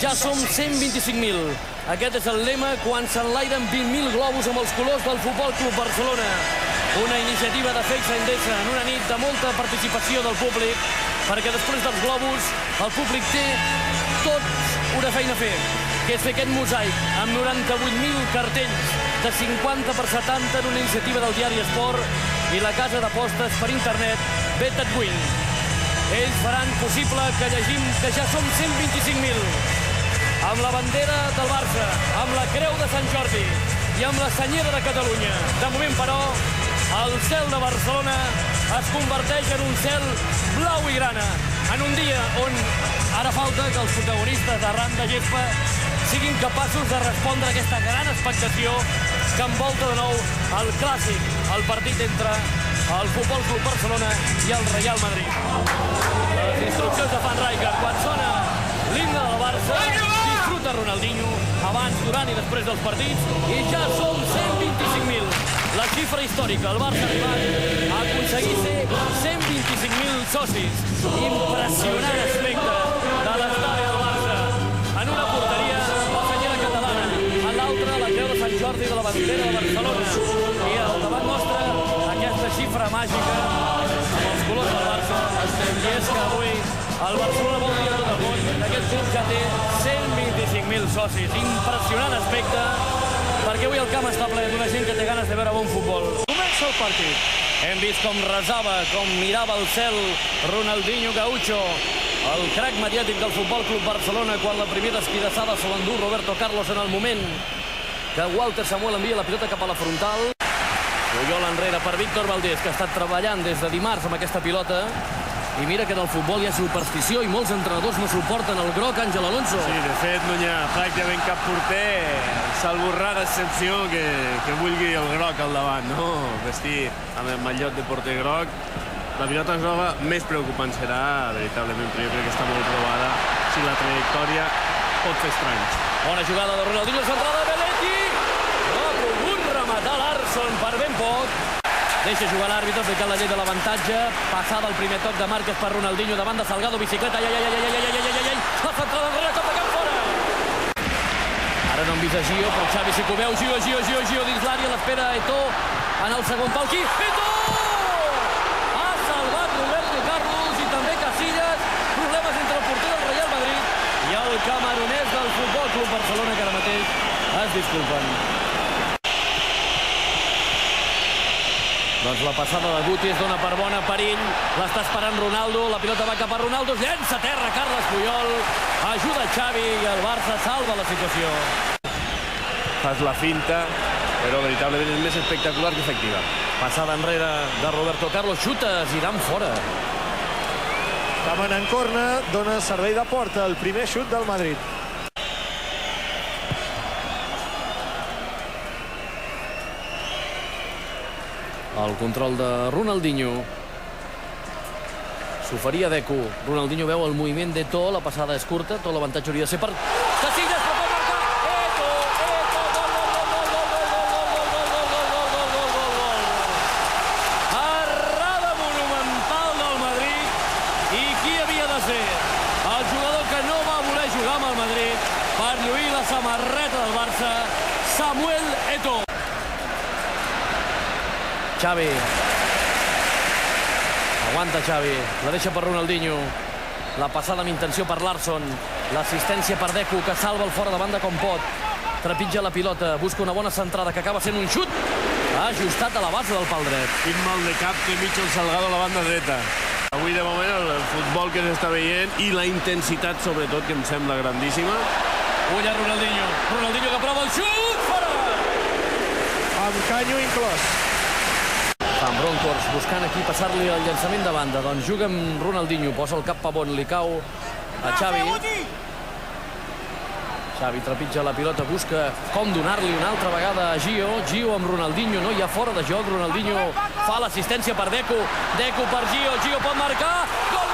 Ja som 125.000. Aquest és el lema quan s'enlairen 20.000 globus amb els colors del Futbol Club Barcelona. Una iniciativa de FEIXA Endesa en una nit de molta participació del públic, perquè després dels globus el públic té tots una feina a fer, que és fer aquest mosaic amb 98.000 cartells de 50 per 70 en una iniciativa del diari Esport i la casa d'apostes per internet Bet Win. Ells faran possible que llegim que ja som 125.000. Amb la bandera del Barça, amb la creu de Sant Jordi i amb la senyera de Catalunya. De moment, però, el cel de Barcelona es converteix en un cel blau i grana, en un dia on ara falta que els protagonistes d'Arran de Gespa siguin capaços de respondre a aquesta gran expectació que envolta de nou el clàssic, el partit entre el Futbol Club Barcelona i el Real Madrid. Les instruccions de Van Rijkaard, quan sona l'himne del Barça, disfruta Ronaldinho abans, durant i després dels partits, i ja som 125.000. La xifra històrica, el Barça ha arribat a aconseguir ser 125.000 socis. Impressionant aspecte de l'estadi del Barça. En una porteria, la senyera catalana. En l'altra, la creu de Sant Jordi de la bandera de Barcelona. I al davant nostre, aquesta xifra màgica amb els colors del Barça. I és que avui el Barcelona vol dir a tot el món que aquest club ja té 125.000 socis. Impressionant aspecte, perquè avui el camp està ple d'una gent que té ganes de veure bon futbol. Comença el partit. Hem vist com resava, com mirava el cel Ronaldinho Gaucho, el crac mediàtic del Futbol Club Barcelona, quan la primera esquidassada se l'endú Roberto Carlos en el moment que Walter Samuel envia la pilota cap a la frontal. Puyol enrere per Víctor Valdés, que ha estat treballant des de dimarts amb aquesta pilota. I mira que en el futbol hi ha superstició i molts entrenadors no suporten el groc, Àngel Alonso. Sí, de fet, no hi ha pràcticament cap porter, salvo rara excepció, que vulgui el groc al davant, no? Vestir amb el mallot de porter groc. La pilota groga més preocupant serà, veritablement, però jo crec que està molt provada si la trajectòria pot fer estranys. Bona jugada de Ronaldinho, centrada de Belletti. No ha pogut rematar Larsson per ben poc. Deixa jugar l'àrbitre, aplicant la llei de l'avantatge. Passada el primer toc de Márquez per Ronaldinho, davant de Salgado, bicicleta, la centrada enrere, cop de camp fora. Ara no hem vist a Gio, però Xavi sí que ho veu. Gio dins l'àrea, l'espera Eto'o en el segon pal. Qui? Eto'o! Ha salvat Roberto Carlos i també Casillas. Problemes entre el porter del Real Madrid i el camerunès del Futbol Club Barcelona, que ara mateix es disculpen. Doncs la passada de Guti es dona per bona, perill, l'està esperant Ronaldo, la pilota va cap a Ronaldo, es llença a terra Carles Puyol, ajuda Xavi i el Barça salva la situació. Fas la finta, però veritablement és més espectacular que efectiva. Passada enrere de Roberto Carlos, xuta Zidane fora. Camen en corna, dona servei de porta, el primer xut del Madrid. El control de Ronaldinho. S'oferia Deco. Ronaldinho veu el moviment d'Eto'o. La passada és curta. Tot l'avantatge hauria de ser per Casillas, però pot marcar. Eto'o. Errada monumental del Madrid. I qui havia de ser? El jugador que no va voler jugar amb el Madrid per lluir la samarreta del Barça, Samuel Eto'o. Xavi. Aguanta Xavi. La deixa per Ronaldinho. La passada amb intenció per Larsson. L'assistència per Deco, que salva el fora de banda com pot. Trepitja la pilota. Busca una bona centrada, que acaba sent un xut. Ha ajustat a la base del pal dret. Quin mal de cap té Michel Salgado a la banda dreta. Avui, de moment, el futbol que s'està veient i la intensitat, sobretot, que em sembla grandíssima. Ull a Ronaldinho. Ronaldinho que prova el xut. Fora! Amb canyo inclòs. Van Bronckhorst buscant aquí passar-li el llançament de banda. Doncs juga amb Ronaldinho, posa el cap Pavón, li cau a Xavi. Xavi trepitja la pilota, busca com donar-li una altra vegada a Gio. Gio amb Ronaldinho, no hi ha fora de joc. Ronaldinho fa l'assistència per Deco. Deco per Gio, Gio pot marcar. Gol!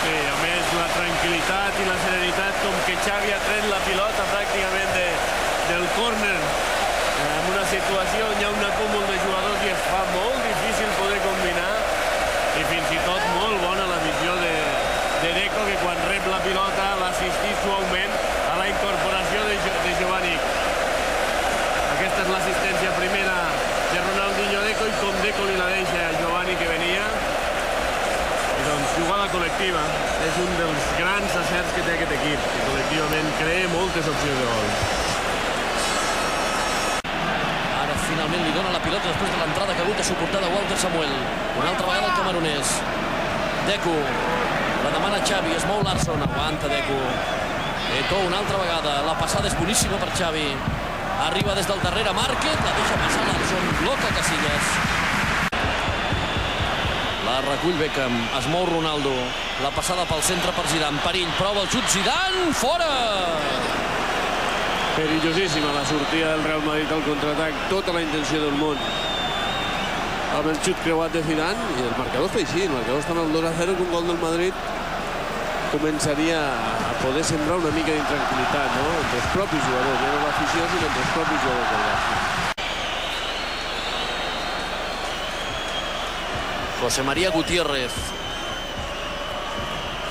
Sí, a més, la tranquil·litat tranquil·litat i la serenitat com que Xavi ha tret la pilota pràcticament del córner en una situació on hi ha un acúmul de jugadors i es fa molt difícil poder combinar, i fins i tot molt bona la visió de Deco, que quan rep la pilota l'ha assistit suaument a la incorporació de Giovanni. Aquesta és l'assistència primera de Ronaldinho Deco, i com Deco li la deixa a Giovanni, que venia, i doncs jugada col·lectiva és un dels grans acerts que té aquest equip, que col·lectivament crea moltes opcions de gol. Ara finalment li dona la pilota després de l'entrada que ha hagut de suportar de Walter Samuel. Una altra vegada el camerunès. Deco, la demana Xavi, es mou Larsson, aguanta Deco. Eto'o una altra vegada, la passada és boníssima per Xavi. Arriba des del darrere Márquez, la deixa passar Larsson, bloca Casillas. La recull Beckham, es mou Ronaldo. La passada pel centre per Zidane, perill, prova el xut Zidane, fora! Perillosíssima la sortida del Real Madrid al contraatac, tota la intenció del món amb el xut creuat de Zidane, i el marcador està així, el marcador està en el 2-0, que un gol del Madrid començaria a poder sembrar una mica d'intranquil·litat, no? Entre els propis jugadors, ja no l'afició, sinó entre els propis jugadors del Barça. José María Gutiérrez.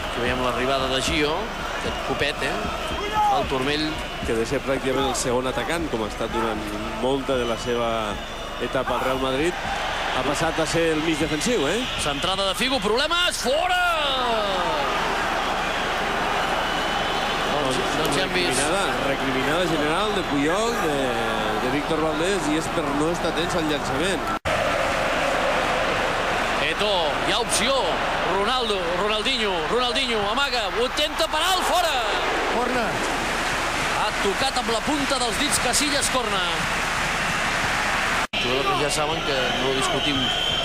Aquí veiem l'arribada de Gio, aquest copet, el turmell. Que de ser pràcticament el segon atacant, com ha estat durant molta de la seva etapa al Real Madrid, ha passat a ser el mig defensiu, Centrada de Figo, problemes, fora! Doncs ja hem vist. Recriminada general de Puyol, de Víctor Valdés, i és per no estar atents al llançament. Eto'o, hi ha opció. Ronaldinho, amaga, ho intenta parar al fora. Corner. Ha tocat amb la punta dels dits Casillas, corna. Jugadors que ja saben que no discutim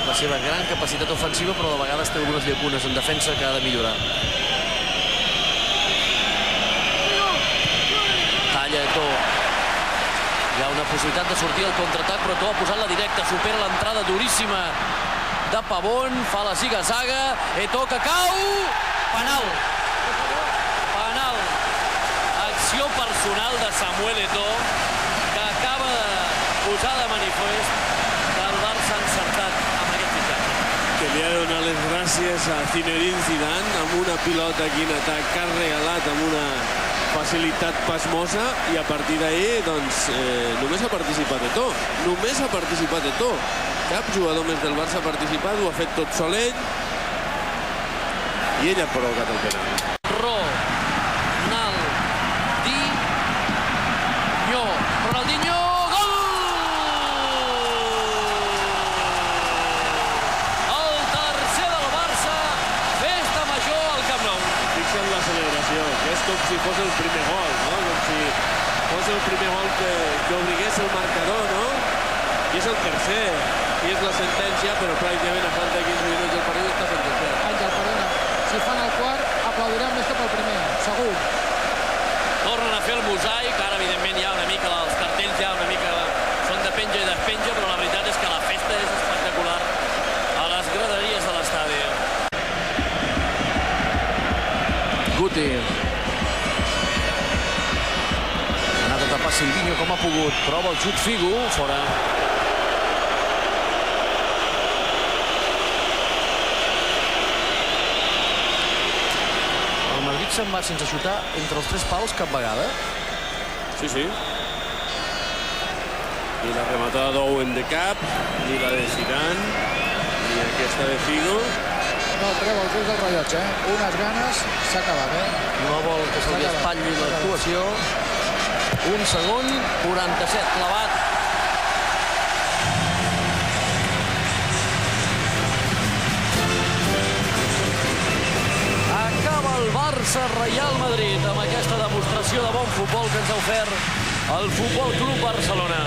la seva gran capacitat ofensiva, però de vegades té algunes llacunes en defensa que ha de millorar. Talla Eto'o. Hi ha una possibilitat de sortir al contraatac, però Eto'o ha posat la directa, supera l'entrada duríssima de Pavón, fa la ziga-zaga, Eto'o que cau, penal. Acció personal de Samuel Eto'o, que acaba de posar de manifest que el Barça ha encertat amb aquest fitxatge. Que li ha de donar les gràcies a Zinedine Zidane amb una pilota aquí en atac que ha regalat amb una facilitat pasmosa, i a partir d'ahir doncs només ha participat Eto'o. Només ha participat Eto'o. Cap jugador més del Barça ha participat, ho ha fet tot sol ell, i ell ha provocat el penal. Ronaldinho, gol! El tercer del Barça, festa major al Camp Nou. Fixa't la celebració, que és com si fos el primer gol, no? Com si fos el primer gol que obligués el marcador, no? I és el tercer, i és la sentència, però pràcticament a falta de 15 minuts del partit està sentenciat. Àngel, perdona, si fan el quart, aplaudiran més que pel primer, segur. Tornen a fer el mosaic, ara evidentment hi ha una mica, els cartells ja una mica són de penja i despenja, però la veritat és que la festa és espectacular a les graderies de l'estadi. Guti. Ha anat a tapar Silvinho com ha pogut, prova el xut Figo, fora. Se'n va sense xutar entre els 3 pals cap vegada. Sí. Ni la rematada d'Owen de cap, ni la de Zidane, ni aquesta de Figo. No treu els ulls del rellotge, Unes ganes, s'ha acabat, No vol que se li espatlli l'actuació. Un segon, 47, clavat. Barça-Real Madrid amb aquesta demostració de bon futbol que ens ha ofert el Futbol Club Barcelona.